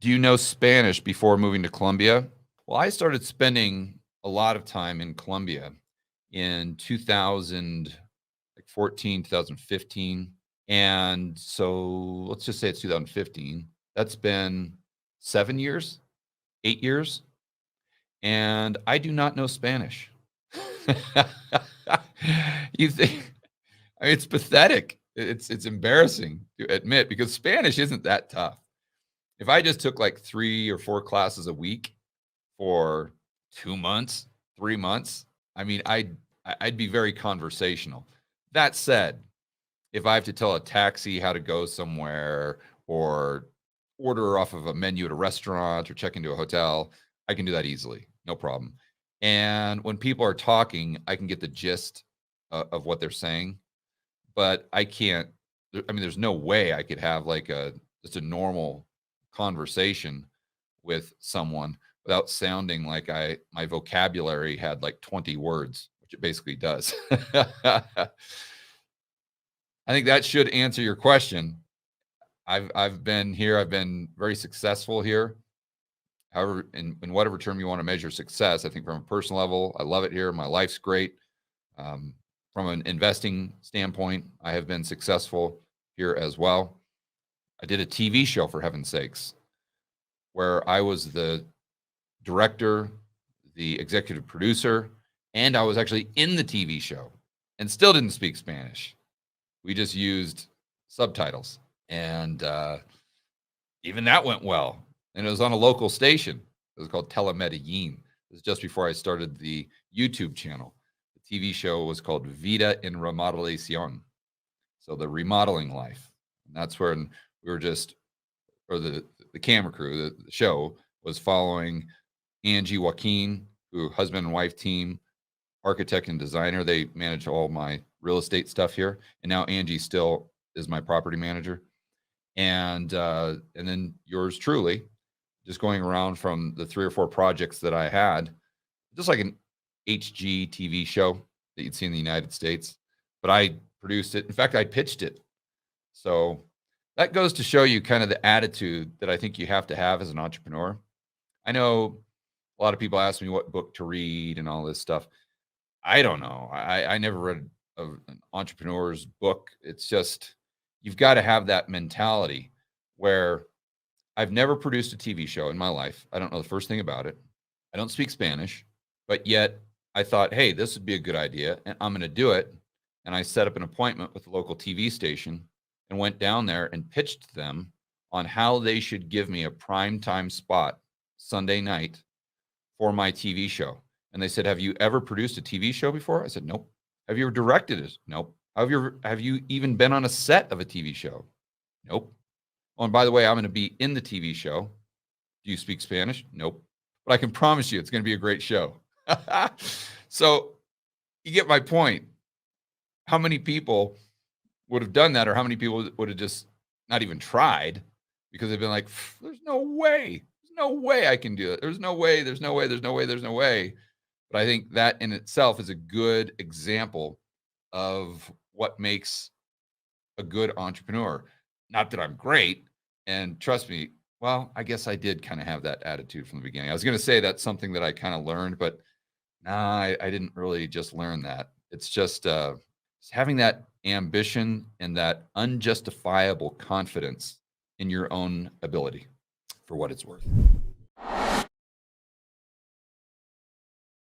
Do you know Spanish before moving to Colombia? Well, I started spending a lot of time in Colombia in 2014, 2015. And so let's just say it's 2015. That's been 7 years, 8 years. And I do not know Spanish. You think it's pathetic. It's embarrassing to admit because Spanish isn't that tough. If I just took like 3 or 4 classes a week for 2 months, 3 months, I mean, I'd be very conversational. That said, if I have to tell a taxi how to go somewhere or order off of a menu at a restaurant or check into a hotel, I can do that easily, no problem. And when people are talking, I can get the gist of what they're saying, but I can't. I mean, there's no way I could have like just a normal conversation with someone without sounding like my vocabulary had like 20 words, which it basically does. I think that should answer your question. I've been here. I've been very successful here. However, in whatever term you want to measure success, I think from a personal level, I love it here. My life's great. From an investing standpoint, I have been successful here as well. I did a TV show, for heaven's sakes, where I was the director, the executive producer, and I was actually in the TV show and still didn't speak Spanish. We just used subtitles. And even that went well. And it was on a local station. It was called Telemedellin. It was just before I started the YouTube channel. The TV show was called Vida en Remodelación. So the remodeling life. And that's when we were just, or the camera crew, the show was following Angie Joaquin, who husband and wife team, architect and designer. They manage all my real estate stuff here. And now Angie still is my property manager. And then yours truly, just going around from the 3 or 4 projects that I had, just like an HG TV show that you'd see in the United States, but I produced it. In fact, I pitched it. So that goes to show you kind of the attitude that I think you have to have as an entrepreneur. I know a lot of people ask me what book to read and all this stuff. I don't know. I never read an entrepreneur's book. It's just, you've got to have that mentality where I've never produced a TV show in my life. I don't know the first thing about it. I don't speak Spanish, but yet I thought, hey, this would be a good idea, and I'm going to do it. And I set up an appointment with the local TV station and went down there and pitched them on how they should give me a prime time spot Sunday night for my TV show. And they said, have you ever produced a TV show before? I said, nope. Have you ever directed it? Nope. Have you even been on a set of a TV show? Nope. Oh, and by the way, I'm going to be in the TV show. Do you speak Spanish? Nope. But I can promise you it's going to be a great show. So you get my point. How many people would have done that, or how many people would have just not even tried because they've been like, there's no way. There's no way I can do it. There's no way. There's no way. There's no way. There's no way. But I think that in itself is a good example of what makes a good entrepreneur. Not that I'm great, and trust me, well, I guess I did kind of have that attitude from the beginning. I was going to say that's something that I kind of learned, but I didn't really just learn that. It's just having that ambition and that unjustifiable confidence in your own ability, for what it's worth.